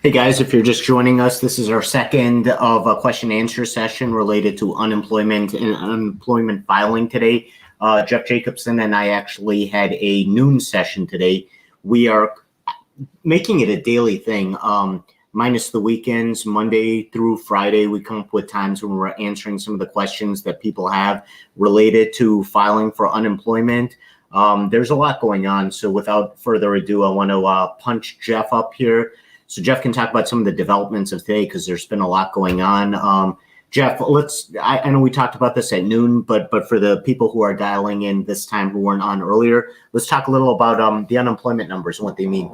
Hey guys, if you're just joining us, this is our second of a question and answer session related to unemployment and unemployment filing today. Jeff Jacobson and I actually had a noon session today. We are making it a daily thing, minus the weekends. Monday through Friday, we come up with times when we're answering some of the questions that people have related to filing for unemployment. There's a lot going on, so without further ado, I want to punch Jeff up here. So Jeff can talk about some of the developments of today because there's been a lot going on. Jeff, I know we talked about this at noon, but for the people who are dialing in this time who weren't on earlier, let's talk a little about the unemployment numbers and what they mean.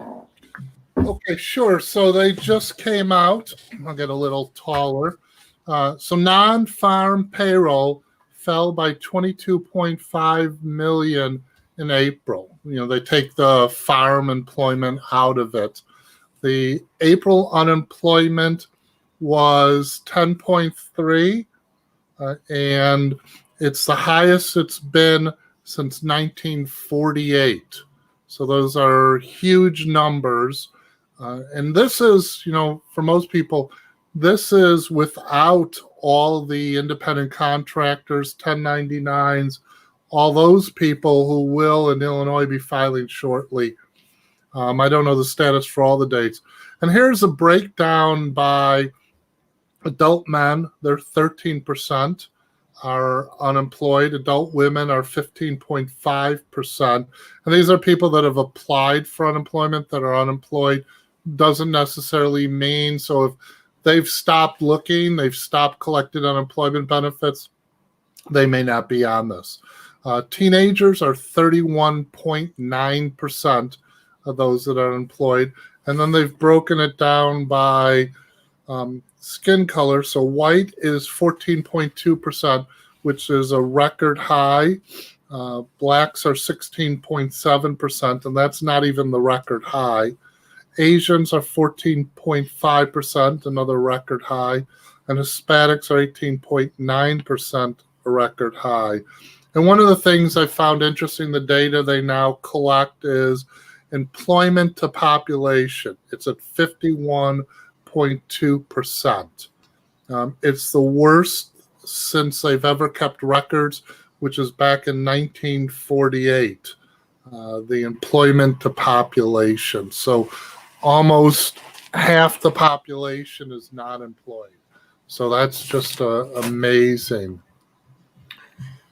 Okay, sure. So they just came out. I'll get a little taller. So non-farm payroll fell by 22.5 million in April. They take the farm employment out of it. The April unemployment was 10.3, and it's the highest it's been since 1948. So those are huge numbers. And this is, for most people, this is without all the independent contractors, 1099s, all those people who will in Illinois be filing shortly. I don't know the status for all the dates. And here's a breakdown by adult men. They're 13% are unemployed. Adult women are 15.5%. And these are people that have applied for unemployment that are unemployed. Doesn't necessarily mean, so if they've stopped looking, they've stopped collecting unemployment benefits, they may not be on this. Teenagers are 31.9% of those that are employed. And then they've broken it down by skin color. So white is 14.2%, which is a record high. Blacks are 16.7%, and that's not even the record high. Asians are 14.5%, another record high. And Hispanics are 18.9%, a record high. And one of the things I found interesting, the data they now collect is employment to population. It's at 51.2%. It's the worst since they've ever kept records, which is back in 1948, the employment to population. So almost half the population is not employed. So that's just amazing.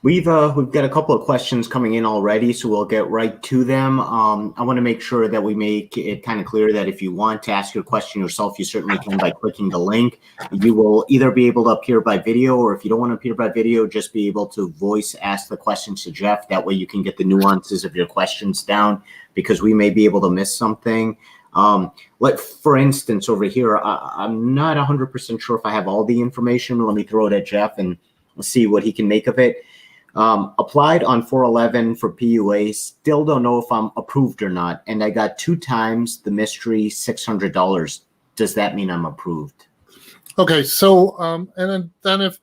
We've got a couple of questions coming in already, so we'll get right to them. I want to make sure that we make it kind of clear that if you want to ask your question yourself, you certainly can by clicking the link. You will either be able to appear by video, or if you don't want to appear by video, just be able to voice ask the questions to Jeff. That way you can get the nuances of your questions down, because we may be able to miss something. For instance, over here, I'm not 100% sure if I have all the information. Let me throw it at Jeff and see what he can make of it. Applied on 4/11 for PUA, still don't know if I'm approved or not. And I got 2 times the mystery $600. Does that mean I'm approved? Okay, so, and then if,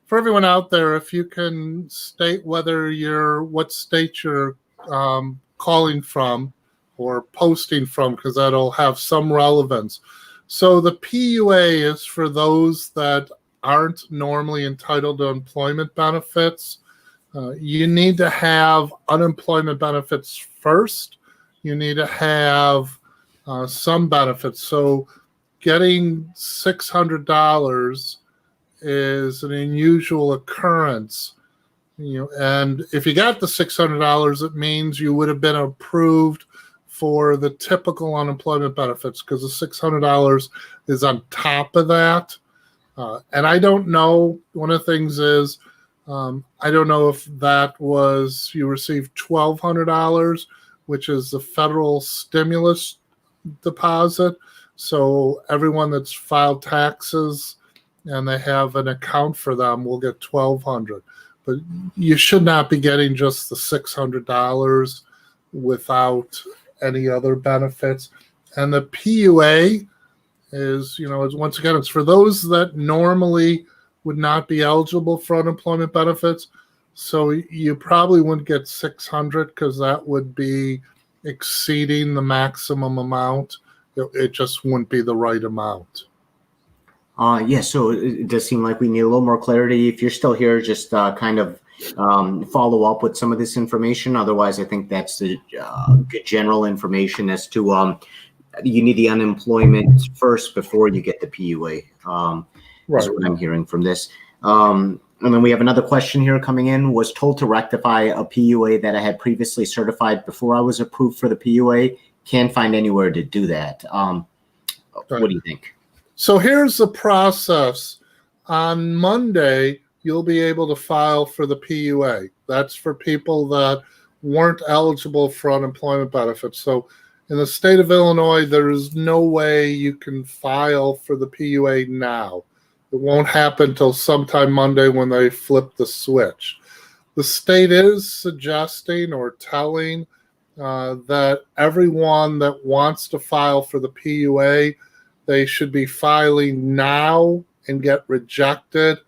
for everyone out there, if you can state what state you're calling from or posting from, because that'll have some relevance. So the PUA is for those that aren't normally entitled to employment benefits. You need to have unemployment benefits first. You need to have some benefits. So getting $600 is an unusual occurrence. And if you got the $600, it means you would have been approved for the typical unemployment benefits, because the $600 is on top of that. And I don't know, one of the things is, I don't know if that was, you received $1,200, which is the federal stimulus deposit. So everyone that's filed taxes and they have an account for them will get $1,200. But you should not be getting just the $600 without any other benefits. And the PUA is, once again, it's for those that normally would not be eligible for unemployment benefits. So you probably wouldn't get $600 because that would be exceeding the maximum amount. it just wouldn't be the right amount. Yeah, so it does seem like we need a little more clarity. If you're still here, just kind of follow up with some of this information. Otherwise, I think that's the good general information as to you need the unemployment first before you get the PUA, is what I'm hearing from this. And then we have another question here coming in. Was told to rectify a PUA that I had previously certified before I was approved for the PUA. Can't find anywhere to do that. What do you think? So here's the process. On Monday, you'll be able to file for the PUA. That's for people that weren't eligible for unemployment benefits. So in the state of Illinois, there is no way you can file for the PUA now. It won't happen until sometime Monday when they flip the switch. The state is suggesting or telling that everyone that wants to file for the PUA, they should be filing now and get rejected.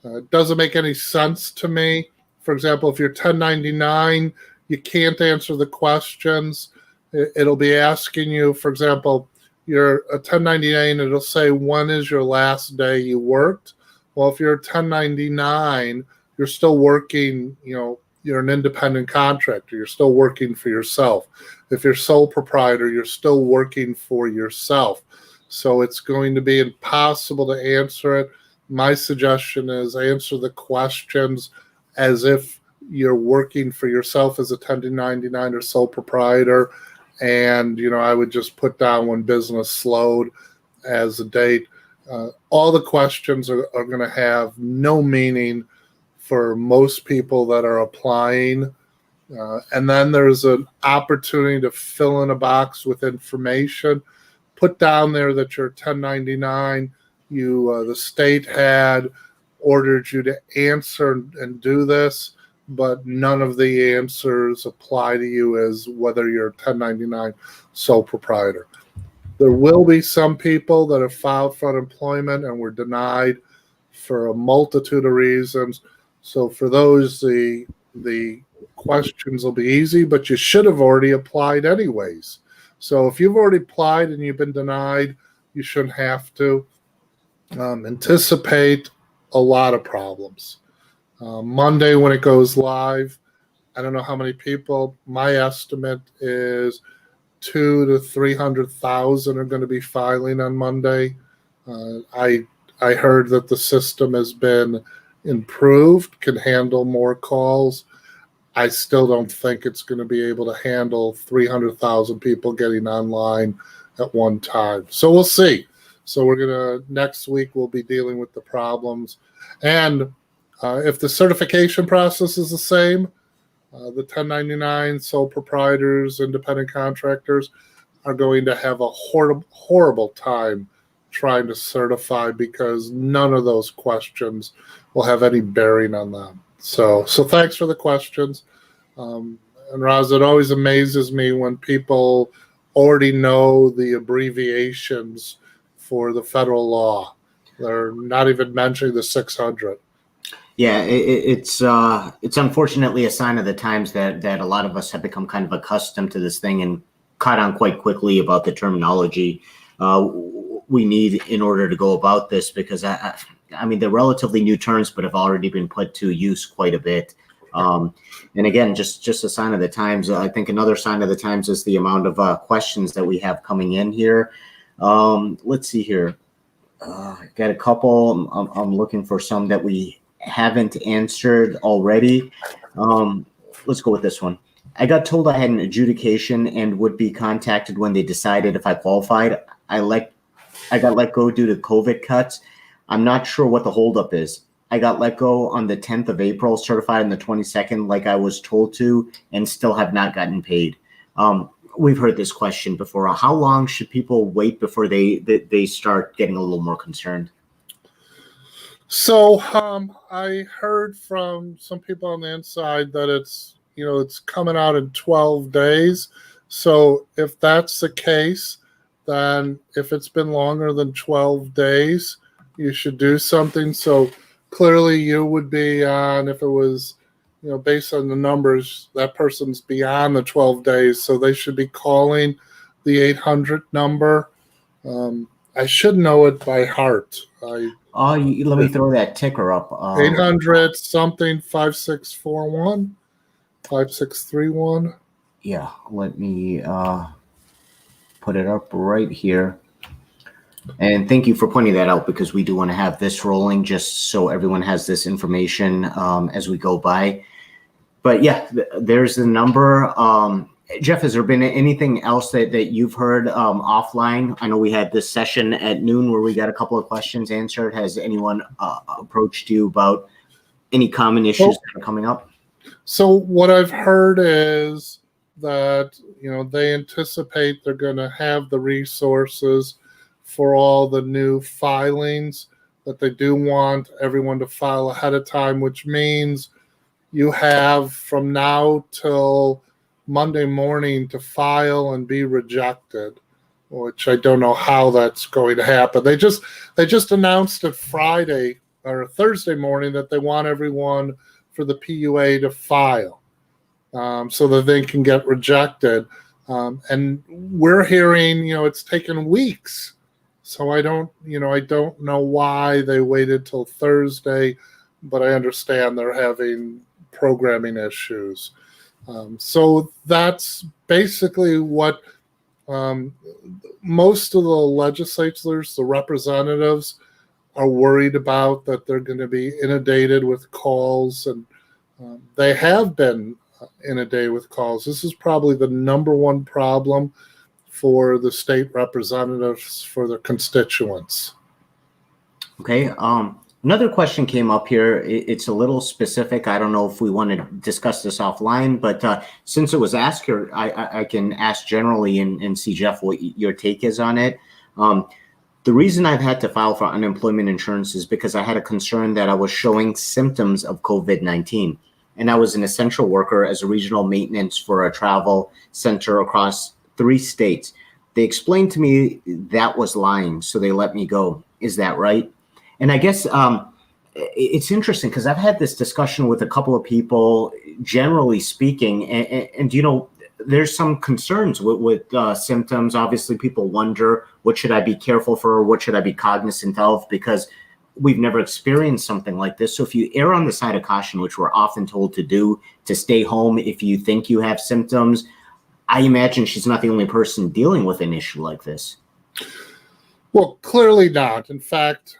It doesn't make any sense to me. For example, if you're 1099, you can't answer the questions. It'll be asking you, for example, you're a 1099, it'll say, when is your last day you worked? Well, if you're a 1099, you're still working, you're an independent contractor. You're still working for yourself. If you're sole proprietor, you're still working for yourself. So it's going to be impossible to answer it. My suggestion is answer the questions as if you're working for yourself as a 1099 or sole proprietor. And, I would just put down when business slowed as a date. All the questions are going to have no meaning for most people that are applying. And then there's an opportunity to fill in a box with information. Put down there that you're 1099. The state had ordered you to answer and do this, but none of the answers apply to you as whether you're a 1099 sole proprietor. There will be some people that have filed for unemployment and were denied for a multitude of reasons. So for those, the questions will be easy, but you should have already applied anyways. So if you've already applied and you've been denied, you shouldn't have to anticipate a lot of problems. Monday when it goes live, I don't know how many people. My estimate is 200,000 to 300,000 are going to be filing on Monday. I heard that the system has been improved, can handle more calls. I still don't think it's going to be able to handle 300,000 people getting online at one time. So we'll see. So next week we'll be dealing with the problems. And if the certification process is the same, the 1099 sole proprietors, independent contractors are going to have a horrible time trying to certify because none of those questions will have any bearing on them. So thanks for the questions. And Raza, it always amazes me when people already know the abbreviations for the federal law. They're not even mentioning the 600. Yeah, it's unfortunately a sign of the times that a lot of us have become kind of accustomed to this thing and caught on quite quickly about the terminology we need in order to go about this, because I mean, they're relatively new terms, but have already been put to use quite a bit. And again, just a sign of the times. I think another sign of the times is the amount of questions that we have coming in here. Let's see here. Got a couple. I'm looking for some that we haven't answered already. Let's go with this one. I got told I had an adjudication and would be contacted when they decided if I qualified. I got let go due to COVID cuts. I'm not sure what the holdup is. I got let go on the 10th of April, certified on the 22nd, like I was told to, and still have not gotten paid. We've heard this question before. How long should people wait before they start getting a little more concerned? So I heard from some people on the inside that it's coming out in 12 days. So if that's the case, then if it's been longer than 12 days, you should do something. So clearly you would be on, if it was, based on the numbers, that person's beyond the 12 days. So they should be calling the 800 number I should know it by heart. Let me throw that ticker up. 800 something 5641 5631. Yeah, let me put it up right here. And thank you for pointing that out, because we do want to have this rolling just so everyone has this information as we go by. But yeah, there's the number. Jeff, has there been anything else that you've heard offline? I know we had this session at noon where we got a couple of questions answered. Has anyone approached you about any common issues that are coming up? So what I've heard is that, they anticipate they're going to have the resources for all the new filings, that they do want everyone to file ahead of time, which means you have from now till Monday morning to file and be rejected, which I don't know how that's going to happen. They just announced it Friday or Thursday morning that they want everyone for the PUA to file so that they can get rejected. And we're hearing, it's taken weeks. So I don't know why they waited till Thursday, but I understand they're having programming issues. So that's basically what most of the legislators, the representatives, are worried about, that they're going to be inundated with calls, and they have been inundated with calls. This is probably the number one problem for the state representatives, for their constituents. Okay. Another question came up here. It's a little specific. I don't know if we want to discuss this offline, but since it was asked here, I can ask generally and see, Jeff, what your take is on it. The reason I've had to file for unemployment insurance is because I had a concern that I was showing symptoms of COVID-19. And I was an essential worker as a regional maintenance for a travel center across 3 states. They explained to me that was lying, so they let me go. Is that right? And I guess it's interesting because I've had this discussion with a couple of people, generally speaking, and there's some concerns with symptoms. Obviously, people wonder, what should I be careful for? What should I be cognizant of? Because we've never experienced something like this. So if you err on the side of caution, which we're often told to do, to stay home if you think you have symptoms, I imagine she's not the only person dealing with an issue like this. Well, clearly not. In fact,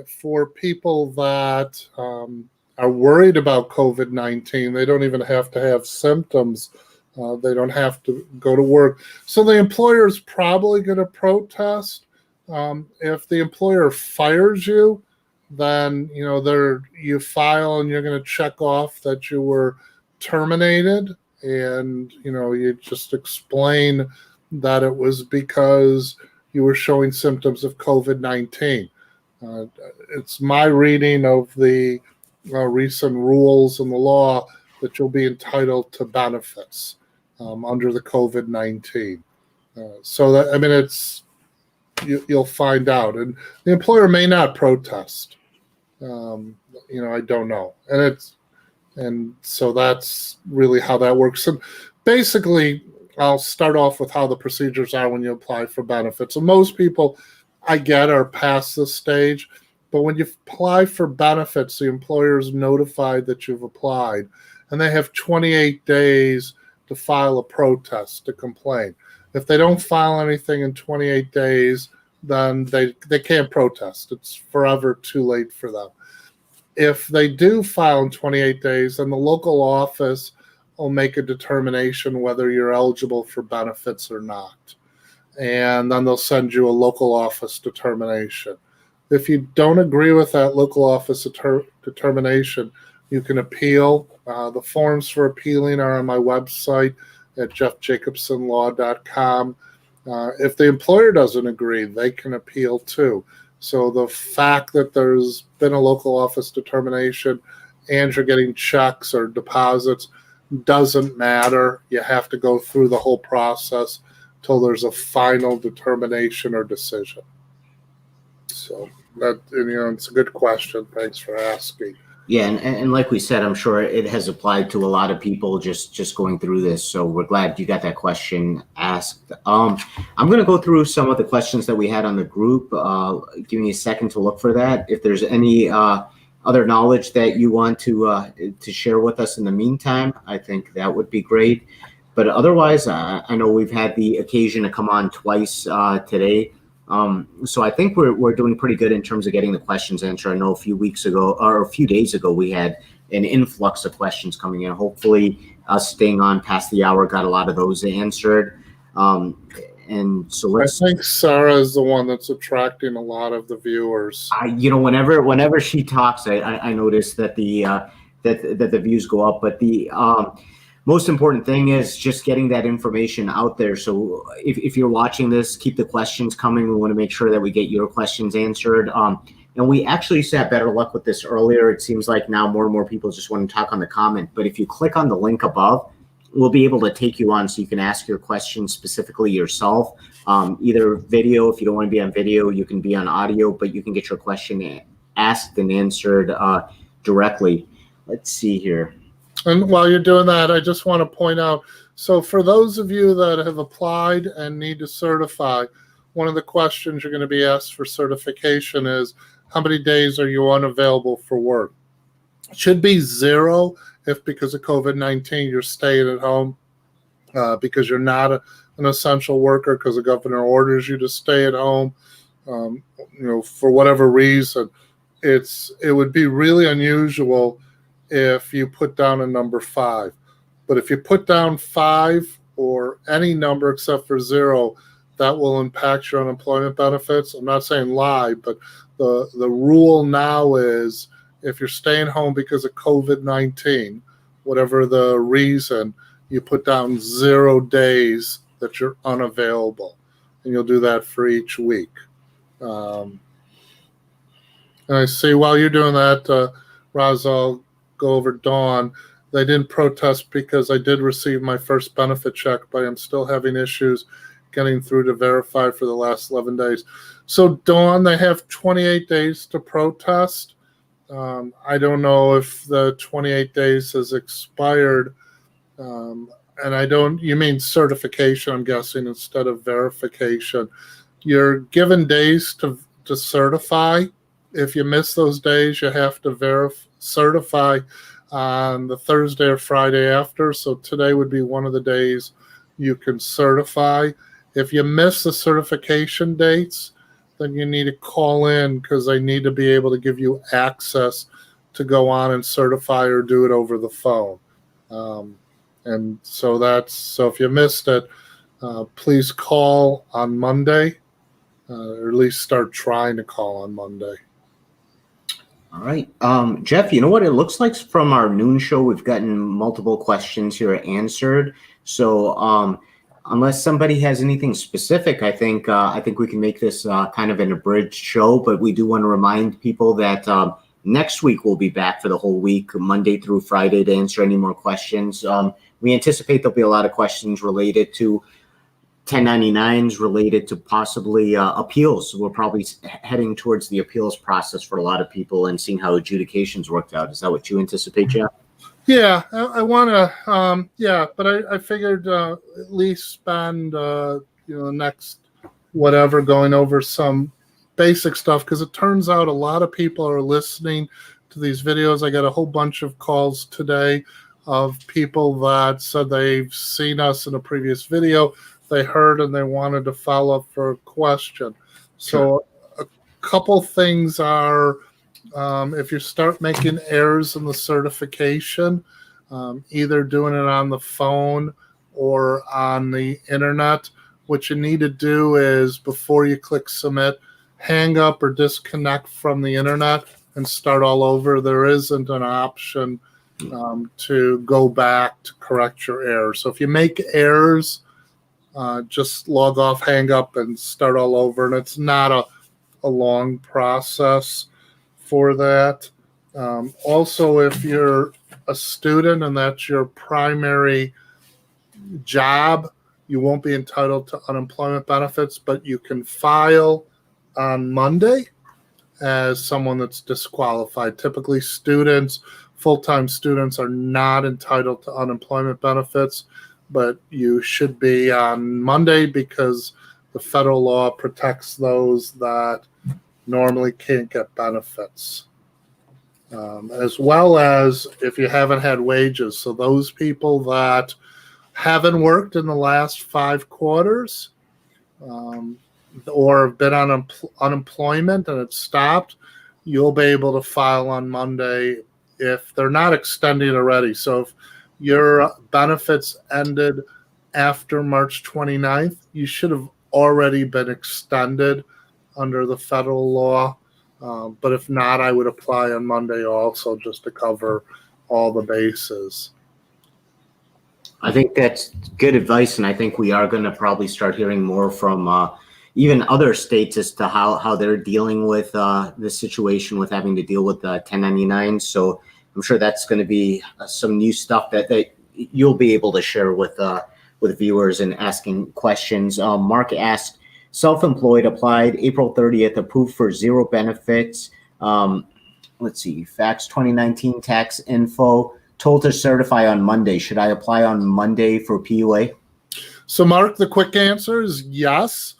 for people that are worried about COVID-19, they don't even have to have symptoms. They don't have to go to work. So the employer is probably going to protest. If the employer fires you, then you file and you're going to check off that you were terminated, and you just explain that it was because you were showing symptoms of COVID-19. It's my reading of the recent rules and the law that you'll be entitled to benefits under the COVID-19. So that, it's you'll find out, and the employer may not protest. I don't know, and so that's really how that works. And basically, I'll start off with how the procedures are when you apply for benefits. And most people, I get, are past this stage, but when you apply for benefits, the employer is notified that you've applied, and they have 28 days to file a protest, to complain. If they don't file anything in 28 days, then they can't protest. It's forever too late for them. If they do file in 28 days, then the local office will make a determination whether you're eligible for benefits or not. And then they'll send you a local office determination. If you don't agree with that local office determination, you can appeal. The forms for appealing are on my website at jeffjacobsonlaw.com. If the employer doesn't agree, they can appeal too. So the fact that there's been a local office determination and you're getting checks or deposits doesn't matter. You have to go through the whole process till there's a final determination or decision. So that, it's a good question. Thanks for asking. Yeah, and like we said, I'm sure it has applied to a lot of people just going through this. So we're glad you got that question asked. I'm going to go through some of the questions that we had on the group. Give me a second to look for that. If there's any other knowledge that you want to share with us in the meantime, I think that would be great. But otherwise, I know we've had the occasion to come on twice today. So I think we're doing pretty good in terms of getting the questions answered. I know a few weeks ago or a few days ago we had an influx of questions coming in. Hopefully, us staying on past the hour got a lot of those answered. And so let's. I think Sarah is the one that's attracting a lot of the viewers. Whenever she talks, I notice that the views go up, but the most important thing is just getting that information out there. So if you're watching this, keep the questions coming. We want to make sure that we get your questions answered. And we actually used to have better luck with this earlier. It seems like now more and more people just want to talk on the comment. But if you click on the link above, we'll be able to take you on so you can ask your questions specifically yourself. Either video, if you don't want to be on video, you can be on audio, but you can get your question asked and answered directly. Let's see here. And while you're doing that, I just want to point out, so for those of you that have applied and need to certify, one of the questions you're going to be asked for certification is, how many days are you unavailable for work? It should be 0 if because of COVID-19 you're staying at home because you're not an essential worker because the governor orders you to stay at home, for whatever reason. It would be really unusual if you put down a number 5. But if you put down 5 or any number except for 0, that will impact your unemployment benefits. I'm not saying lie, but the rule now is if you're staying home because of COVID-19, whatever the reason, you put down 0 days that you're unavailable. And you'll do that for each week. And I see while you're doing that, Raza, I'll go over Dawn. They didn't protest because I did receive my first benefit check, but I'm still having issues getting through to verify for the last 11 days. So Dawn, they have 28 days to protest. I don't know if the 28 days has expired. And you mean certification, I'm guessing, instead of verification. You're given days to certify. If you miss those days, you have to certify on the Thursday or Friday after. So today would be one of the days you can certify. If you miss the certification dates, then you need to call in because they need to be able to give you access to go on and certify or do it over the phone. And so if you missed it, please call on Monday, or at least start trying to call on Monday. All right. Jeff, you know what it looks like from our noon show? We've gotten multiple questions here answered. So unless somebody has anything specific, I think we can make this kind of an abridged show. But we do want to remind people that next week we'll be back for the whole week, Monday through Friday, to answer any more questions. We anticipate there'll be a lot of questions related to 1099s, related to possibly appeals. We're probably heading towards the appeals process for a lot of people and seeing how adjudications worked out. Is that what you anticipate, Jeff? Yeah, I want to, but I figured at least spend, the next whatever going over some basic stuff, because it turns out a lot of people are listening to these videos. I got a whole bunch of calls today of people that said they've seen us in a previous video, they heard, and they wanted to follow up for a question. So a couple things are, if you start making errors in the certification, either doing it on the phone or on the internet, what you need to do is, before you click submit, hang up or disconnect from the internet and start all over. There isn't an option to go back to correct your error. So if you make errors, just log off, hang up, and start all over. And it's not a long process for that. Also, if you're a student and that's your primary job, you won't be entitled to unemployment benefits, but you can file on Monday. as someone that's disqualified. Typically, students, full-time students, are not entitled to unemployment benefits, but you should be on Monday because the federal law protects those that normally can't get benefits. As well as if you haven't had wages. So those people that haven't worked in the last 5 quarters, or have been on unemployment and it stopped, you'll be able to file on Monday if they're not extending already. So if your benefits ended after March 29th, you should have already been extended under the federal law. But if not, I would apply on Monday also, just to cover all the bases. I think that's good advice, and I think we are going to probably start hearing more from even other states as to how they're dealing with the situation with having to deal with 1099. So I'm sure that's going to be some new stuff that you'll be able to share with viewers and asking questions. Mark asked, self-employed, applied April 30th, approved for 0 benefits. Let's see, fax 2019 tax info, told to certify on Monday. Should I apply on Monday for PUA? So, Mark, the quick answer is yes.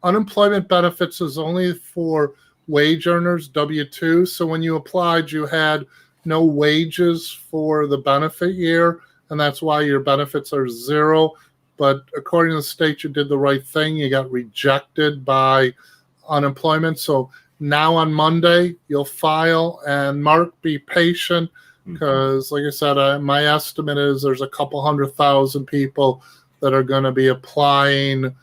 Unemployment benefits is only for wage earners, W-2. So when you applied, you had no wages for the benefit year, and that's why your benefits are 0. But according to the state, you did the right thing. You got rejected by unemployment. So now on Monday, you'll file. And Mark, be patient because, like I said, my estimate is there's a couple 100,000 people that are going to be applying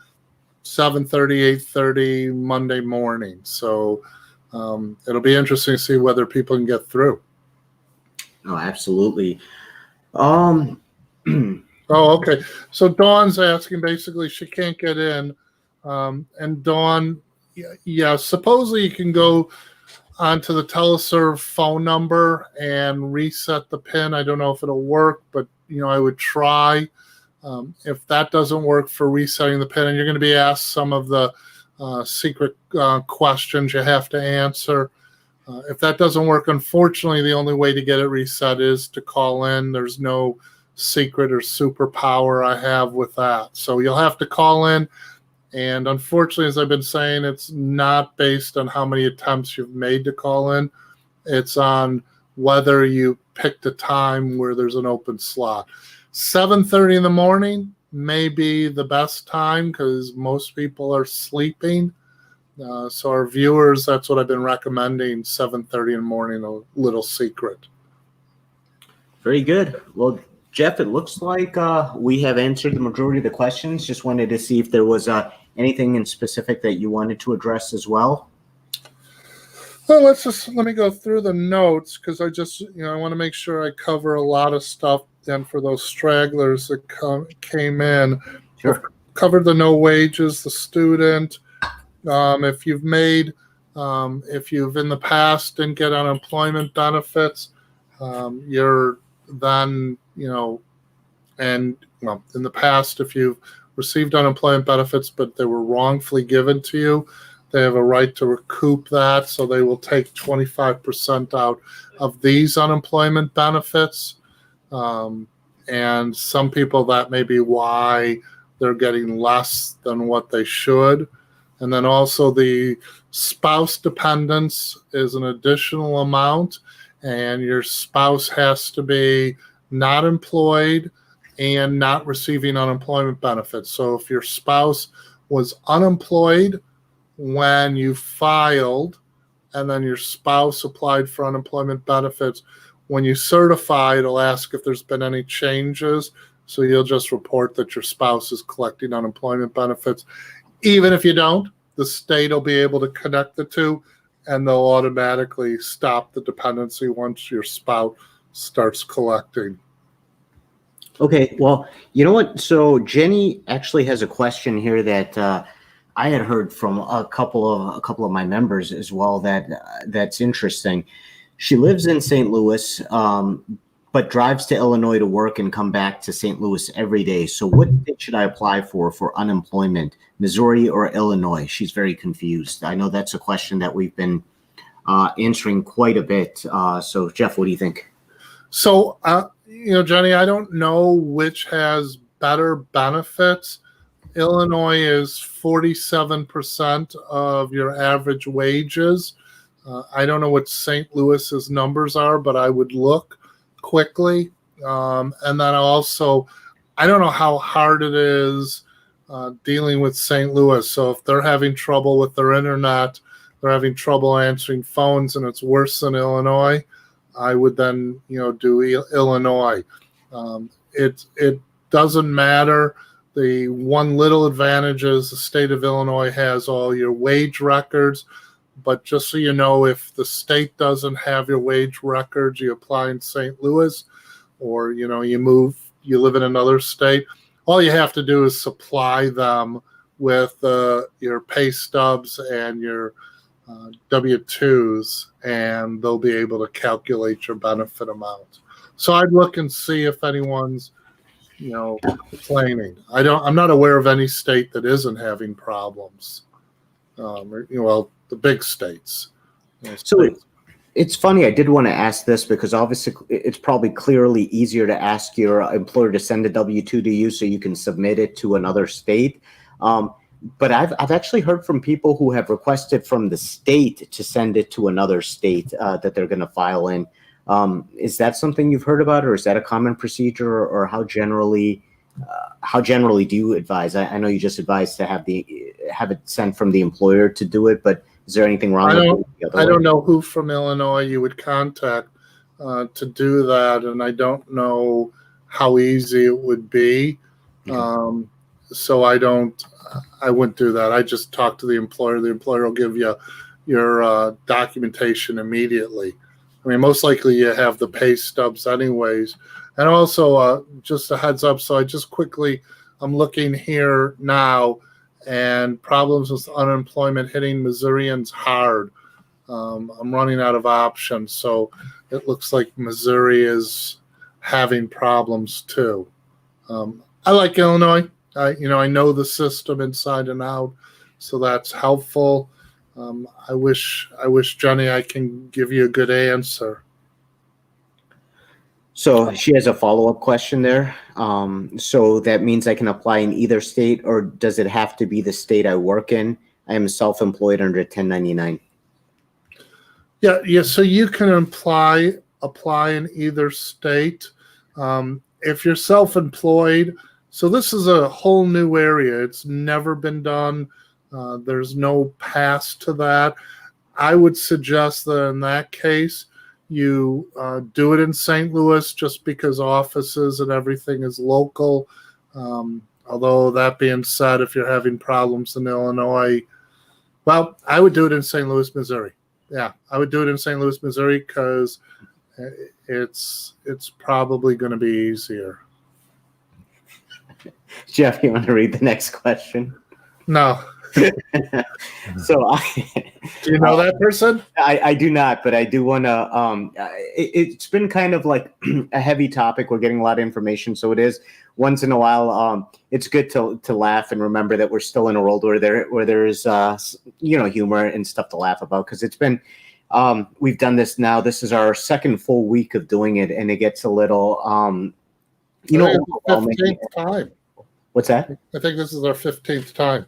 7:30, 8:30 Monday morning. So it'll be interesting to see whether people can get through. Oh, absolutely. Oh, okay. So Dawn's asking, basically, she can't get in. And Dawn, yeah, supposedly you can go onto the teleserve phone number and reset the PIN. I don't know if it'll work, but, I would try. If that doesn't work for resetting the PIN, and you're going to be asked some of the secret questions you have to answer. If that doesn't work, unfortunately, the only way to get it reset is to call in. There's no secret or superpower I have with that. So you'll have to call in. And unfortunately, as I've been saying, it's not based on how many attempts you've made to call in. It's on whether you picked a time where there's an open slot. 7:30 in the morning may be the best time because most people are sleeping. So our viewers, that's what I've been recommending, 7:30 in the morning, a little secret. Very good. Well, Jeff, it looks like we have answered the majority of the questions. Just wanted to see if there was anything in specific that you wanted to address as well. Well, let me go through the notes because I just, I want to make sure I cover a lot of stuff. Then for those stragglers that came in, Sure. I've covered the no wages, the student. If you've in the past didn't get unemployment benefits, you're then, in the past, if you've received unemployment benefits, but they were wrongfully given to you, they have a right to recoup that. So they will take 25% out of these unemployment benefits. And some people, that may be why they're getting less than what they should. And then also the spouse dependence is an additional amount, and your spouse has to be not employed and not receiving unemployment benefits. So if your spouse was unemployed when you filed, and then your spouse applied for unemployment benefits, when you certify, it'll ask if there's been any changes. So you'll just report that your spouse is collecting unemployment benefits. Even if you don't, the state will be able to connect the two, and they'll automatically stop the dependency once your spouse starts collecting. Okay, well, you know what? So Jenny actually has a question here that I had heard from a couple of my members as well. That's interesting. She lives in St. Louis. but drives to Illinois to work and come back to St. Louis every day. So what state should I apply for unemployment, Missouri or Illinois? She's very confused. I know that's a question that we've been answering quite a bit. So Jeff, what do you think? So, Johnny, I don't know which has better benefits. Illinois is 47% of your average wages. I don't know what St. Louis's numbers are, but I would look quickly. And then also, I don't know how hard it is dealing with St. Louis. So if they're having trouble with their internet, they're having trouble answering phones, and it's worse than Illinois, I would then, do Illinois. It doesn't matter. The one little advantage is the state of Illinois has all your wage records. But just so you know, if the state doesn't have your wage records, you apply in St. Louis, or, you live in another state, all you have to do is supply them with your pay stubs and your W-2s, and they'll be able to calculate your benefit amount. So I'd look and see if anyone's, complaining. I'm not aware of any state that isn't having problems. The big states. So it's funny. I did want to ask this because obviously it's probably clearly easier to ask your employer to send a W-2 to you so you can submit it to another state. But I've actually heard from people who have requested from the state to send it to another state that they're going to file in. Is that something you've heard about, or is that a common procedure, or how generally do you advise? I know you just advised to have it sent from the employer to do it, but is there anything wrong with it? I don't know who from Illinois you would contact to do that, and I don't know how easy it would be. Okay. So I wouldn't do that. I just talk to the employer. The employer will give you your documentation immediately. I mean, most likely you have the pay stubs anyways. And also, just a heads up, so I'm looking here now, and problems with unemployment hitting Missourians hard. I'm running out of options, so it looks like Missouri is having problems too. I like Illinois. I know the system inside and out, so that's helpful. I wish, Johnny, I can give you a good answer. So she has a follow-up question there. So that means I can apply in either state, or does it have to be the state I work in? I am self-employed under 1099. Yeah. So you can apply in either state. If you're self-employed, so this is a whole new area. It's never been done. There's no pass to that. I would suggest that in that case, you do it in St. Louis just because offices and everything is local. Although that being said, if you're having problems in Illinois, well, I would do it in St. Louis, Missouri. Yeah, I would do it in St. Louis, Missouri, because it's probably going to be easier. Jeff, you want to read the next question? No. So do you know that person? I do not, but I do want to. It's been kind of like a heavy topic. We're getting a lot of information, so it is once in a while. It's good to laugh and remember that we're still in a world where there's humor and stuff to laugh about, because it's been. We've done this now. This is our second full week of doing it, and it gets a little. 15th time. What's that? I think this is our 15th time.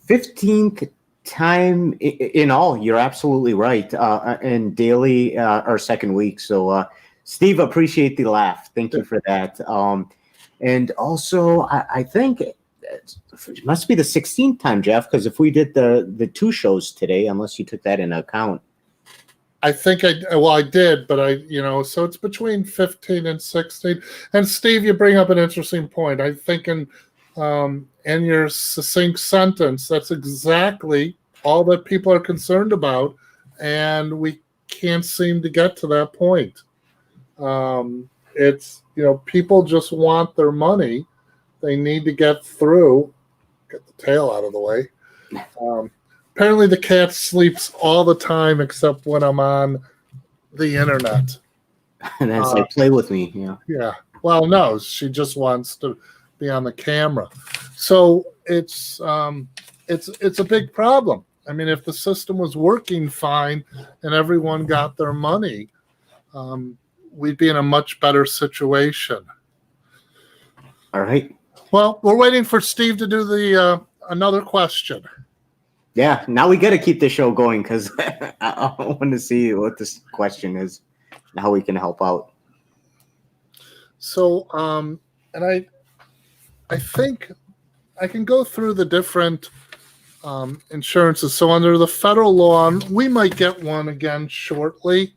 15th time in all. You're absolutely right. And daily, our second week. So, Steve, appreciate the laugh. Thank you for that. And also, I think it must be the 16th time, Jeff, because if we did the two shows today, unless you took that into account. I think I did, but so it's between 15 and 16. And Steve, you bring up an interesting point. I think in your succinct sentence, that's exactly all that people are concerned about, and we can't seem to get to that point. It's, people just want their money. They need to get through. Get the tail out of the way. Apparently the cat sleeps all the time except when I'm on the internet. And then it's like, play with me. Yeah. Yeah. Well, no, she just wants to be on the camera. So it's a big problem. I mean, if the system was working fine and everyone got their money, we'd be in a much better situation. All right. Well, we're waiting for Steve to do the another question. Yeah. Now we got to keep the show going because I want to see what this question is and how we can help out. So, and I think I can go through the different insurances. So under the federal law, and we might get one again shortly,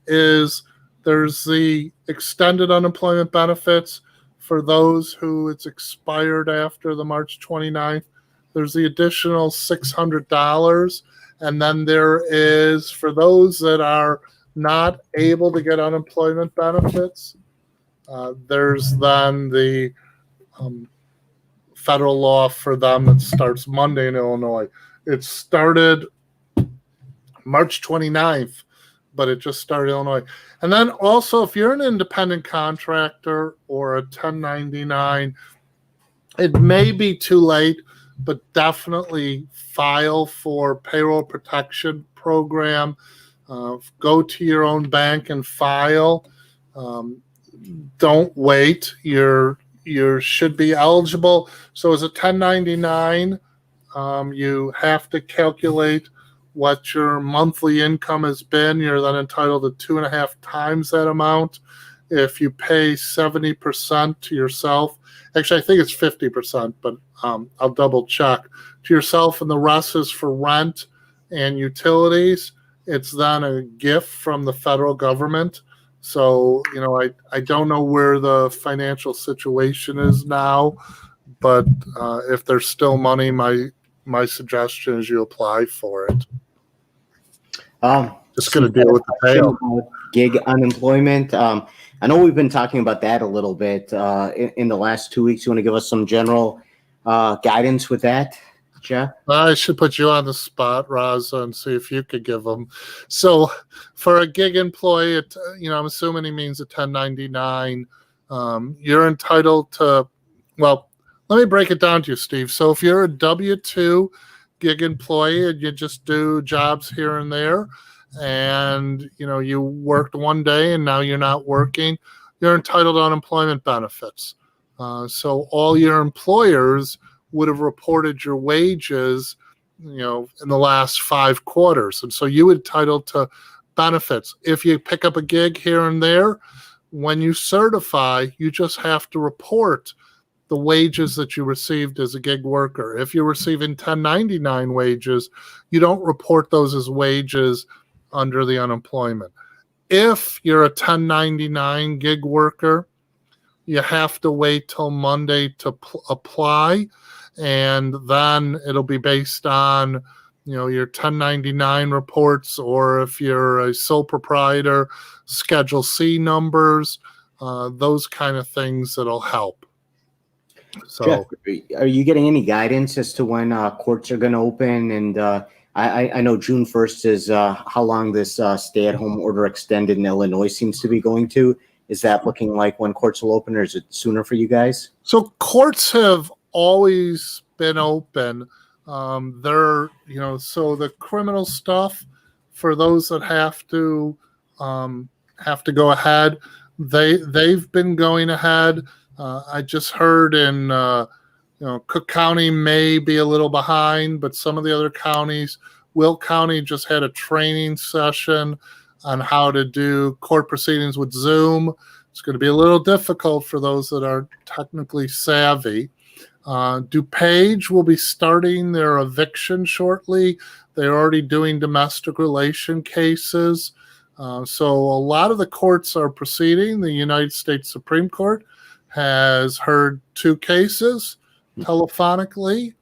is there's the extended unemployment benefits for those who it's expired after the March 29th. There's the additional $600. And then there is, for those that are not able to get unemployment benefits, there's then the federal law for them that starts Monday in Illinois. It started March 29th, but it just started Illinois. And then also, if you're an independent contractor or a 1099, it may be too late, but definitely file for payroll protection program. Go to your own bank and file. Don't wait. You should be eligible. So as a 1099, you have to calculate what your monthly income has been. You're then entitled to 2.5 times that amount. If you pay 70% to yourself, actually I think it's 50%, but I'll double check, to yourself, and the rest is for rent and utilities, it's then a gift from the federal government. So, I don't know where the financial situation is now, but if there's still money, my suggestion is you apply for it. Just going to deal with the tail. Gig unemployment. I know we've been talking about that a little bit in the last 2 weeks. You want to give us some general guidance with that, Jeff? I should put you on the spot, Raza, and see if you could give them. So for a gig employee, I'm assuming he means a 1099. You're entitled to, well, let me break it down to you, Steve. So if you're a W-2 gig employee and you just do jobs here and there, and you worked one day and now you're not working, you're entitled to unemployment benefits. So all your employers would have reported your wages, in the last 5 quarters. And so you entitled to benefits. If you pick up a gig here and there, when you certify, you just have to report the wages that you received as a gig worker. If you're receiving 1099 wages, you don't report those as wages under the unemployment. If you're a 1099 gig worker, you have to wait till Monday to apply, and then it'll be based on your 1099 reports, or if you're a sole proprietor, Schedule C numbers, those kind of things that'll help. So, Jeff, are you getting any guidance as to when courts are going to open? And I know June 1st is how long this stay-at-home order extended in Illinois seems to be going to. Is that looking like when courts will open, or is it sooner for you guys? So courts have always been open. So the criminal stuff, for those that have to go ahead, they've been going ahead. I just heard in Cook County may be a little behind, but some of the other counties, Will County just had a training session on how to do court proceedings with Zoom. It's going to be a little difficult for those that are technically savvy. DuPage will be starting their eviction shortly. They're already doing domestic relation cases. So a lot of the courts are proceeding. The United States Supreme Court has heard 2 cases telephonically.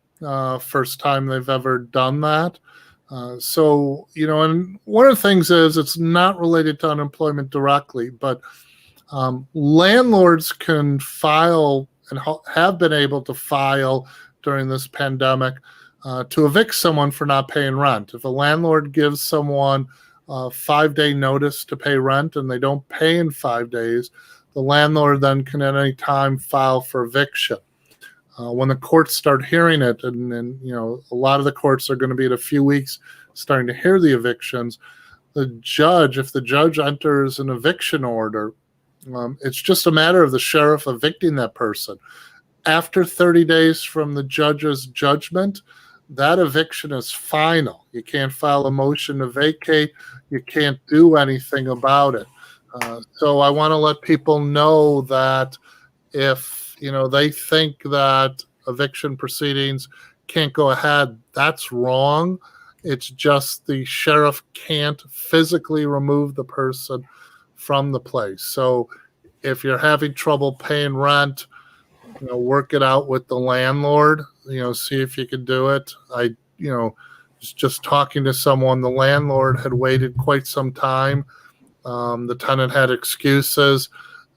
First time they've ever done that. And one of the things is it's not related to unemployment directly, but landlords can file and have been able to file during this pandemic to evict someone for not paying rent. If a landlord gives someone 5-day notice to pay rent and they don't pay in 5 days, the landlord then can at any time file for eviction. When the courts start hearing it, and a lot of the courts are going to be in a few weeks starting to hear the evictions, if the judge enters an eviction order, it's just a matter of the sheriff evicting that person. After 30 days from the judge's judgment, that eviction is final. You can't file a motion to vacate. You can't do anything about it. So I want to let people know that if they think that eviction proceedings can't go ahead, that's wrong. It's just the sheriff can't physically remove the person from the place. So if you're having trouble paying rent, work it out with the landlord, see if you can do it. I was just talking to someone, the landlord had waited quite some time. The tenant had excuses,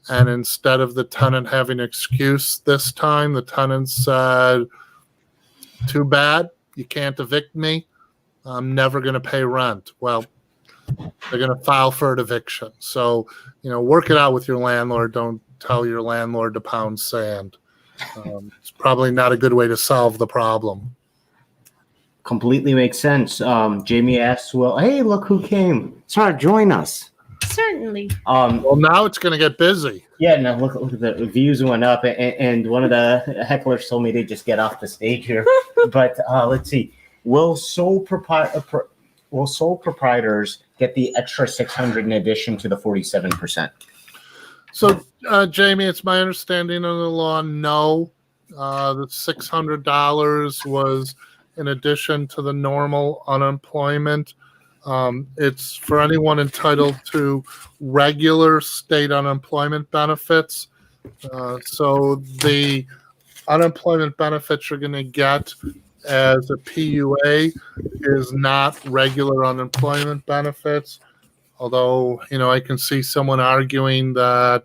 and instead of the tenant having an excuse this time, the tenant said, too bad, you can't evict me. I'm never going to pay rent. Well, they're going to file for an eviction. So, work it out with your landlord. Don't tell your landlord to pound sand. It's probably not a good way to solve the problem. Completely makes sense. Jamie asks, well, hey, look who came. Sarah, join us. Certainly. Well, now it's going to get busy. Yeah, no, look at the views went up, and one of the hecklers told me to just get off the stage here. But let's see. Will sole proprietors get the extra $600 in addition to the 47%? So, Jamie, it's my understanding of the law, no. The $600 was in addition to the normal unemployment. It's for anyone entitled to regular state unemployment benefits. So the unemployment benefits you're going to get as a PUA is not regular unemployment benefits. Although, I can see someone arguing that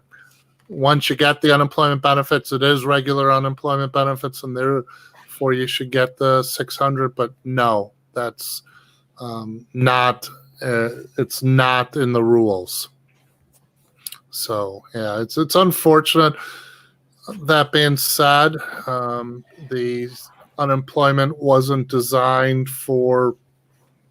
once you get the unemployment benefits, it is regular unemployment benefits, and therefore you should get the $600. But no, that's not. It's not in the rules. So yeah, it's unfortunate. That being said, the unemployment wasn't designed for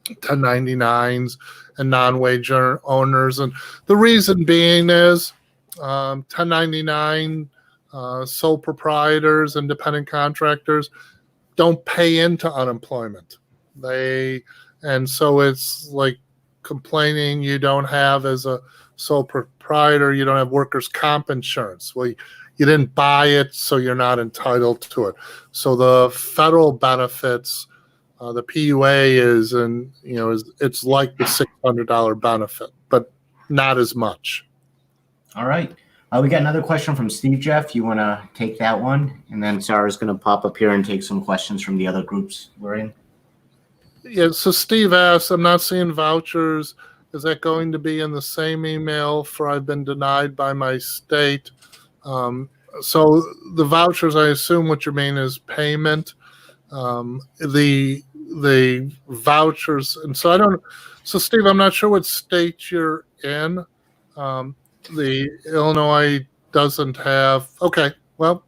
1099s and non-wage owners, and the reason being is 1099 sole proprietors, independent contractors don't pay into unemployment. And so it's like complaining you don't have, as a sole proprietor, you don't have workers' comp insurance. Well, you didn't buy it, so you're not entitled to it. So the federal benefits, the PUA it's like the $600 benefit, but not as much. All right. We got another question from Steve Jeff. You want to take that one? And then Sarah's going to pop up here and take some questions from the other groups we're in. Yeah, so Steve asks, I'm not seeing vouchers. Is that going to be in the same email for I've been denied by my state? So the vouchers, I assume what you mean is payment. The vouchers, and so Steve, I'm not sure what state you're in. The Illinois doesn't have. Okay, well,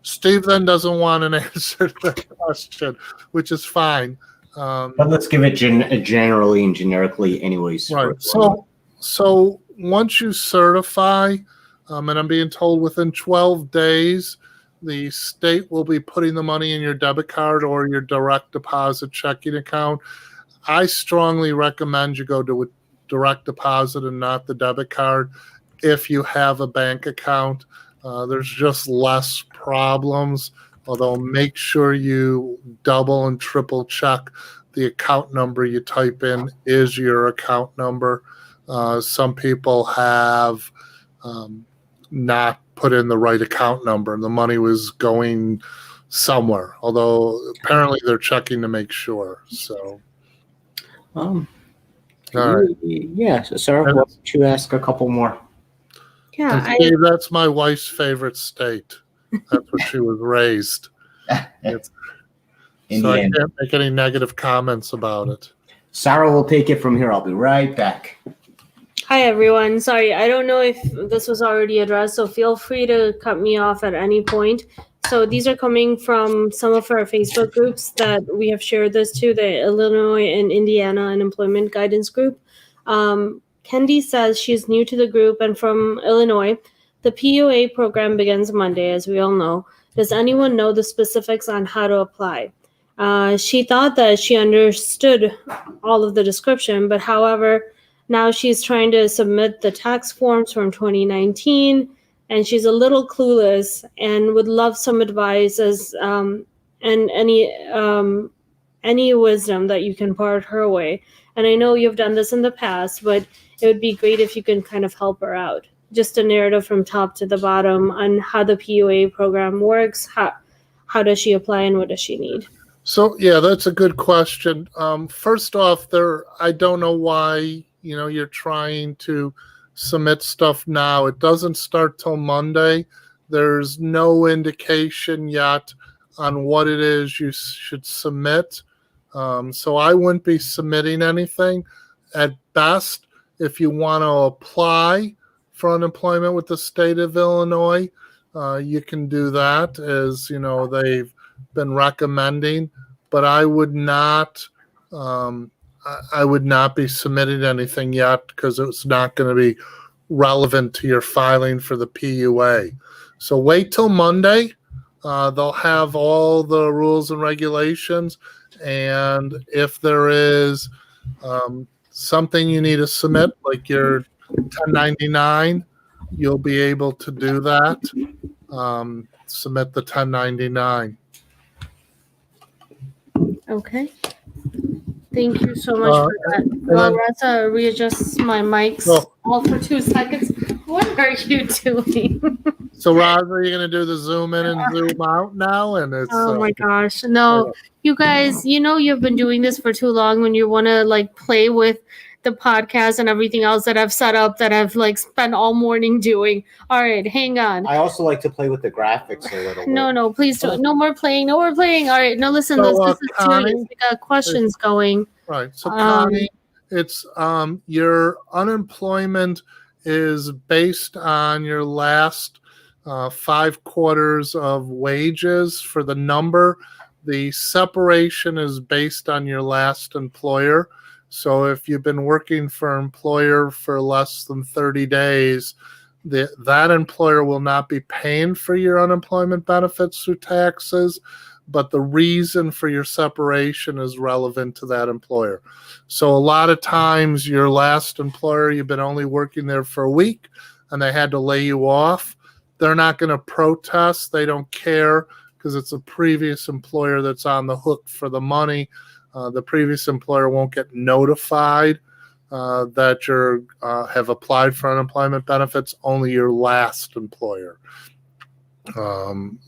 Steve then doesn't want an answer to the question, which is fine. But let's give it generally and generically anyways. Right. So once you certify, and I'm being told within 12 days, the state will be putting the money in your debit card or your direct deposit checking account. I strongly recommend you go to a direct deposit and not the debit card if you have a bank account. There's just less problems, although make sure you double and triple check the account number you type in is your account number. Some people have not put in the right account number and the money was going somewhere, although apparently they're checking to make sure. So, all right. Yeah, so Sarah, why don't you ask a couple more? Yeah, Steve, that's my wife's favorite state. That's where she was raised. So I can't make any negative comments about it. Sarah will take it from here. I'll be right back. Hi, everyone. Sorry, I don't know if this was already addressed, so feel free to cut me off at any point. So these are coming from some of our Facebook groups that we have shared this to, the Illinois and Indiana Unemployment Guidance Group. Kendi says she's new to the group and from Illinois. The PUA program begins Monday, as we all know. Does anyone know the specifics on how to apply? She thought that she understood all of the description, but however, now she's trying to submit the tax forms from 2019, and she's a little clueless and would love some advice and any wisdom that you can impart her way. And I know you've done this in the past, but it would be great if you can kind of help her out. Just a narrative from top to the bottom on how the PUA program works, how does she apply, and what does she need? So, yeah, that's a good question. First off, I don't know why, you're trying to submit stuff now. It doesn't start till Monday. There's no indication yet on what it is you should submit. So I wouldn't be submitting anything. At best, if you want to apply for unemployment with the state of Illinois, you can do that, as they've been recommending, but I would not be submitting anything yet because it's not going to be relevant to your filing for the PUA. So wait till Monday. They'll have all the rules and regulations, and if there is something you need to submit, like your 1099, you'll be able to do that. Submit the 1099. Okay. Thank you so much for that. Well, Raza readjusts my mics all for 2 seconds. What are you doing? So, Raza, are you going to do the zoom in and zoom out now? And it's oh my gosh. No, you guys, you've been doing this for too long when you want to play with the podcast and everything else that I've set up that I've spent all morning doing. All right, hang on. I also like to play with the graphics a little bit. No, please don't. No more playing. No more playing. All right, no, listen, this is serious. We got questions going. Right. So, Connie, it's your unemployment is based on your last 5 quarters of wages for the number. The separation is based on your last employer. So if you've been working for an employer for less than 30 days, that employer will not be paying for your unemployment benefits through taxes, but the reason for your separation is relevant to that employer. So a lot of times your last employer, you've been only working there for a week and they had to lay you off. They're not going to protest. They don't care because it's a previous employer that's on the hook for the money. The previous employer won't get notified that you have applied for unemployment benefits, only your last employer.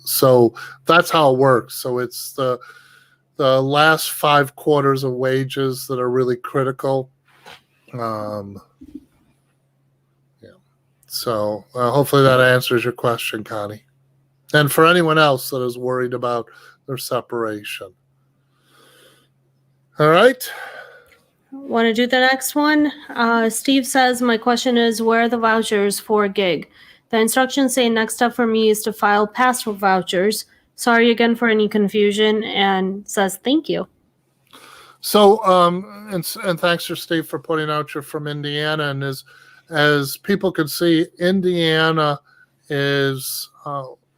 So that's how it works. So it's the last 5 quarters of wages that are really critical. So hopefully that answers your question, Connie. And for anyone else that is worried about their separation. All right. Want to do the next one? Steve says, my question is, where are the vouchers for gig? The instructions say next step for me is to file past vouchers. Sorry again for any confusion, and says thank you. So, and thanks for Steve for pointing out you're from Indiana. And as people can see, Indiana is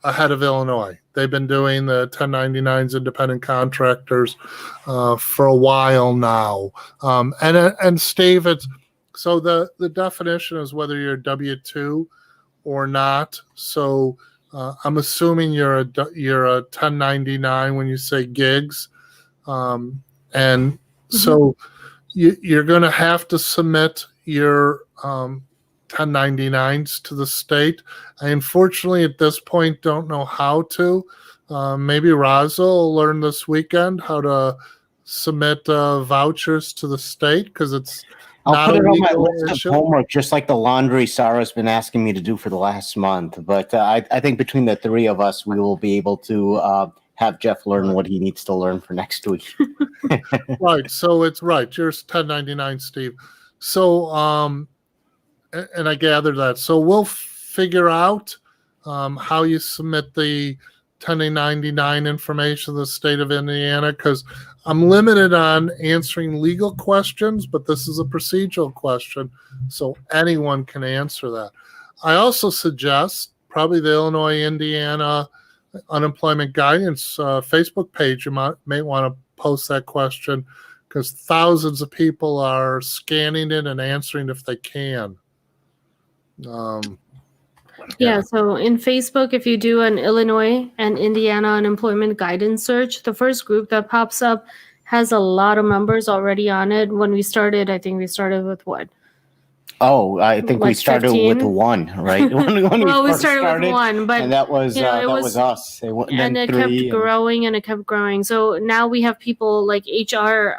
ahead of Illinois. They've been doing the 1099s, independent contractors, for a while now. And Steve, so the definition is whether you're W-2 or not. So I'm assuming you're a 1099 when you say gigs, and so you're going to have to submit your 1099s to the state. I unfortunately at this point don't know how to. Maybe Raza will learn this weekend how to submit vouchers to the state, because it's I'll put it on my list of homework, just like the laundry Sarah's been asking me to do for the last month. But I think between the 3 of us, we will be able to have Jeff learn what he needs to learn for next week. Right. So it's right. Yours 1099, Steve. So, and I gather that. So we'll figure out how you submit the 1099 information to the state of Indiana, because I'm limited on answering legal questions, but this is a procedural question, so anyone can answer that. I also suggest probably the Illinois-Indiana Unemployment Guidance Facebook page. You may want to post that question, because thousands of people are scanning it and answering if they can. Yeah, so in Facebook, if you do an Illinois and Indiana unemployment guidance search, the first group that pops up has a lot of members already on it. When we started, I think we started with what? Oh, I think we Like started 15? with one, right? Well, we first started with one, but and that was it was us. and it kept growing and it kept growing. So now we have people like HR,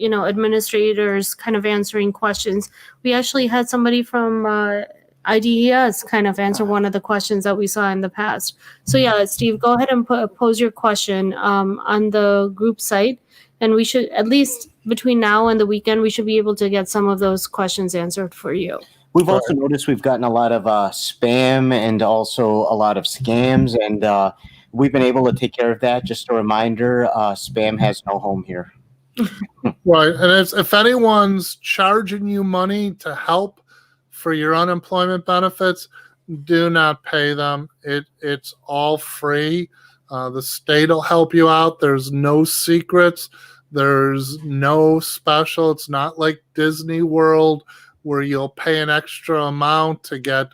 administrators kind of answering questions. We actually had somebody from IDES kind of answer one of the questions that we saw in the past. So yeah, Steve, go ahead and pose your question on the group site, and we should, at least between now and the weekend, we should be able to get some of those questions answered for you. We've also noticed we've gotten a lot of spam and also a lot of scams, and we've been able to take care of that. Just a reminder, spam has no home here. Right, and if anyone's charging you money to help for your unemployment benefits, do not pay them. It's all free. The state will help you out. There's no secrets. There's no special. It's not like Disney World where you'll pay an extra amount to get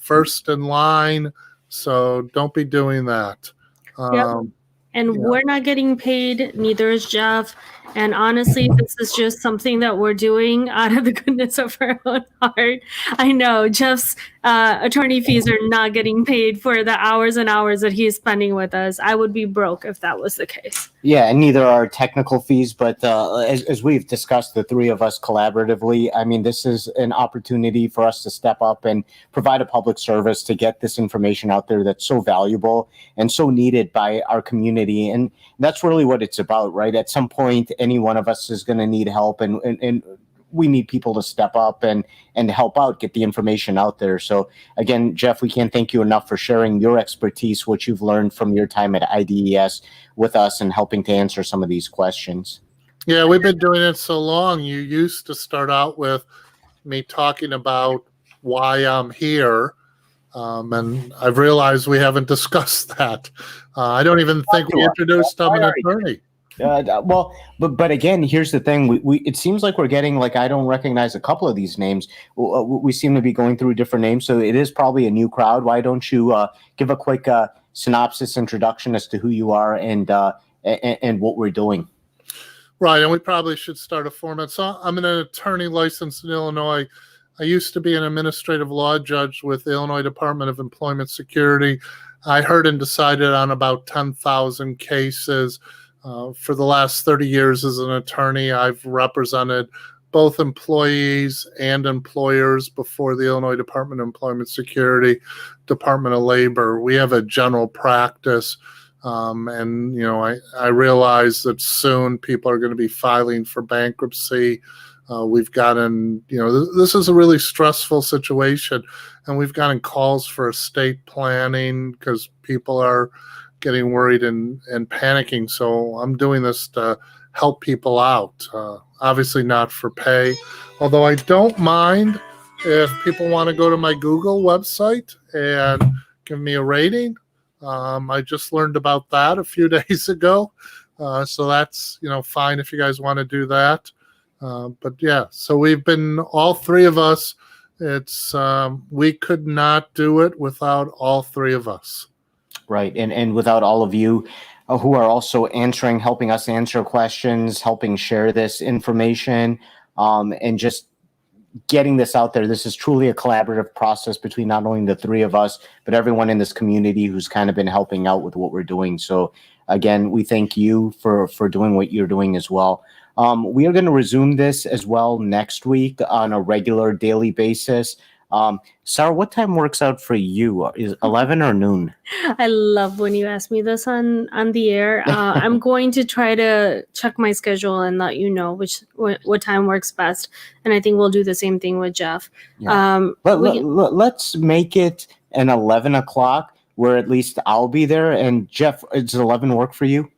first in line. So don't be doing that. Yep. And we're not getting paid, neither is Jeff. And honestly, this is just something that we're doing out of the goodness of our own heart. I know Jeff's attorney fees are not getting paid for the hours and hours that he is spending with us. I would be broke if that was the case. Yeah, and neither are technical fees, but as we've discussed, the three of us collaboratively, I mean, this is an opportunity for us to step up and provide a public service to get this information out there that's so valuable and so needed by our community. And that's really what it's about, right? At some point, any one of us is going to need help, and we need people to step up and help out, get the information out there. So again, Jeff, we can't thank you enough for sharing your expertise, what you've learned from your time at IDES with us and helping to answer some of these questions. Yeah, we've been doing it so long. You used to start out with me talking about why I'm here. And I've realized we haven't discussed that. I don't even think we introduced I'm an attorney. But again, here's the thing. We it seems like we're getting, like, I don't recognize a couple of these names. We seem to be going through different names, so it is probably a new crowd. Why don't you give a quick synopsis introduction as to who you are and what we're doing? Right, and we probably should start a format. So I'm an attorney licensed in Illinois. I used to be an administrative law judge with the Illinois Department of Employment Security. I heard and decided on about 10,000 cases. For the last 30 years as an attorney, I've represented both employees and employers before the Illinois Department of Employment Security, Department of Labor. We have a general practice, and I realize that soon people are going to be filing for bankruptcy. We've gotten, this is a really stressful situation, and we've gotten calls for estate planning because people are getting worried and panicking. So I'm doing this to help people out. Obviously not for pay, although I don't mind if people want to go to my Google website and give me a rating. I just learned about that a few days ago. So that's, fine if you guys want to do that. But yeah, so we've been, all three of us, we could not do it without all three of us. Right. And without all of you who are also helping us answer questions, helping share this information, and just getting this out there. This is truly a collaborative process between not only the three of us, but everyone in this community who's kind of been helping out with what we're doing. So again, we thank you for doing what you're doing as well. We are going to resume this as well next week on a regular daily basis. Sarah, what time works out for you? Is 11 or noon? I love when you ask me this on the air. I'm going to try to check my schedule and let you know what time works best. And I think we'll do the same thing with Jeff. Yeah. Let's make it an 11 o'clock where at least I'll be there. And Jeff, does 11 work for you?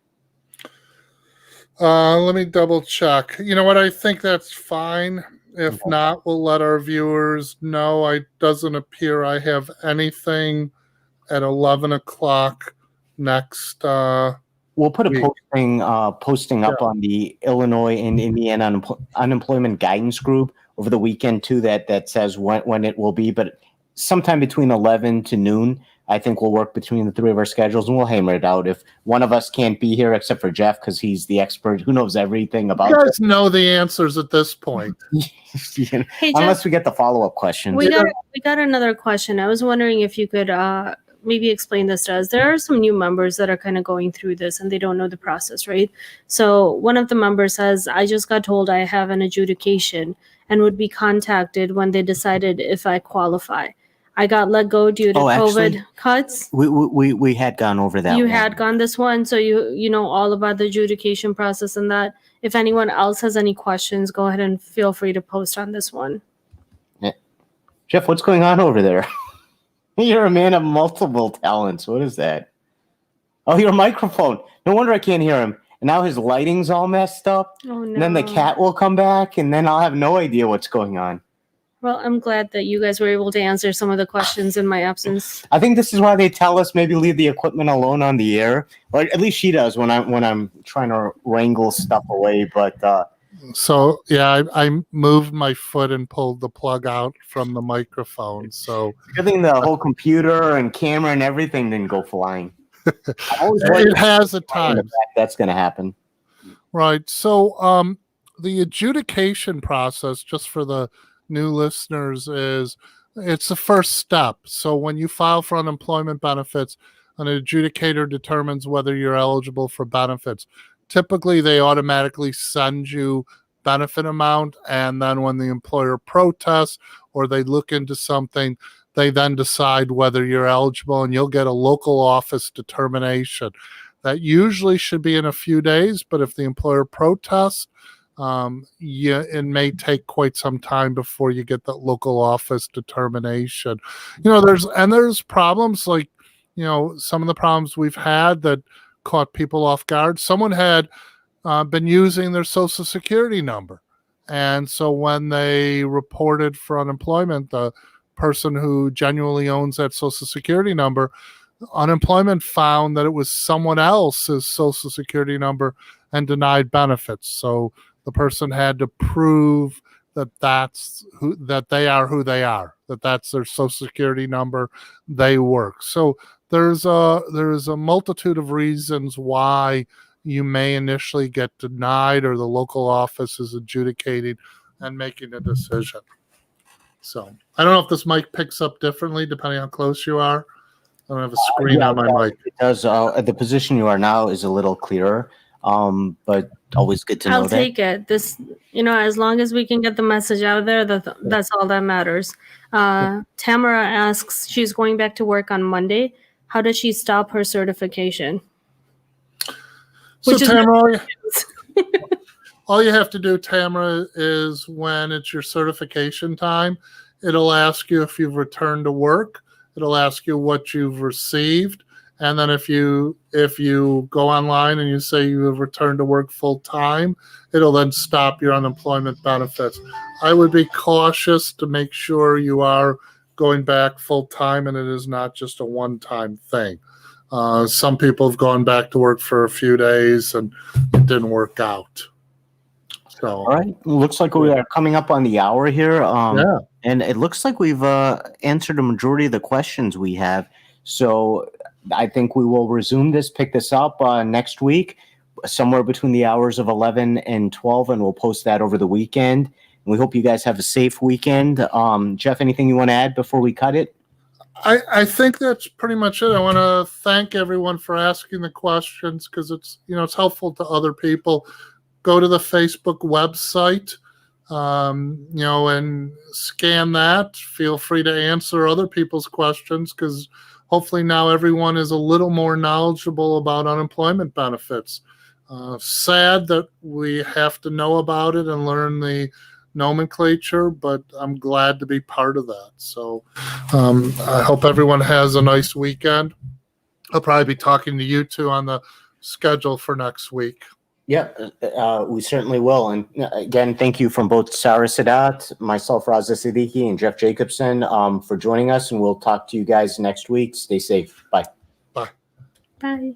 Let me double check. You know what? I think that's fine. If not, we'll let our viewers know. It doesn't appear I have anything at 11 o'clock next We'll put a week. posting up on the Illinois and Indiana Unemployment Guidance Group over the weekend too that says when it will be, but sometime between 11 to noon, I think we'll work between the three of our schedules and we'll hammer it out. If one of us can't be here except for Jeff because he's the expert who knows everything about you guys know the answers at this point. Hey, Jeff, unless we get the follow-up questions. We got another question. I was wondering if you could maybe explain this to us. There are some new members that are kind of going through this and they don't know the process, right? So one of the members says, I just got told I have an adjudication and would be contacted when they decided if I qualify. I got let go due to COVID cuts. We had gone over that. You had gone this one, so you know all about the adjudication process and that. If anyone else has any questions, go ahead and feel free to post on this one. Yeah. Jeff, what's going on over there? You're a man of multiple talents. What is that? Oh, your microphone. No wonder I can't hear him. And now his lighting's all messed up. Oh, no. And then the cat will come back, and then I'll have no idea what's going on. Well, I'm glad that you guys were able to answer some of the questions in my absence. I think this is why they tell us maybe leave the equipment alone on the air, or at least she does when I'm trying to wrangle stuff away. But so yeah, I moved my foot and pulled the plug out from the microphone. So good thing the whole computer and camera and everything didn't go flying. It has at times. That's going to happen. Right. So the adjudication process, just for the new listeners, it's the first step. So when you file for unemployment benefits, an adjudicator determines whether you're eligible for benefits. Typically, they automatically send you benefit amount, and then when the employer protests or they look into something, they then decide whether you're eligible, and you'll get a local office determination. That usually should be in a few days, but if the employer protests, it may take quite some time before you get the local office determination. There's problems like, some of the problems we've had that caught people off guard. Someone had been using their Social Security number. And so when they reported for unemployment, the person who genuinely owns that Social Security number, unemployment found that it was someone else's Social Security number and denied benefits. So the person had to prove that they are who they are, that that's their Social Security number, they work. So there's a multitude of reasons why you may initially get denied or the local office is adjudicating and making a decision. So I don't know if this mic picks up differently depending how close you are. I don't have a screen on my mic. It does. The position you are now is a little clearer, but always good to know I'll take it. This, as long as we can get the message out there, that's all that matters. Tamara asks, she's going back to work on Monday. How does she stop her certification? So Tamara, all you have to do, Tamara, is when it's your certification time, it'll ask you if you've returned to work. It'll ask you what you've received. And then if you go online and you say you have returned to work full time, it'll then stop your unemployment benefits. I would be cautious to make sure you are going back full time and it is not just a one-time thing. Some people have gone back to work for a few days and it didn't work out. So, all right. Looks like we are coming up on the hour here. Yeah. And it looks like we've answered a majority of the questions we have. So I think we will pick this up next week, somewhere between the hours of 11 and 12, and we'll post that over the weekend. And we hope you guys have a safe weekend. Jeff, anything you want to add before we cut it? I think that's pretty much it. I want to thank everyone for asking the questions because it's helpful to other people. Go to the Facebook website. and scan that. Feel free to answer other people's questions, because hopefully now everyone is a little more knowledgeable about unemployment benefits. Sad that we have to know about it and learn the nomenclature, but I'm glad to be part of that. So I hope everyone has a nice weekend. I'll probably be talking to you two on the schedule for next week. Yeah, we certainly will. And again, thank you from both Sara Sadat, myself, Raza Siddiqui, and Jeff Jacobson for joining us. And we'll talk to you guys next week. Stay safe. Bye. Bye. Bye.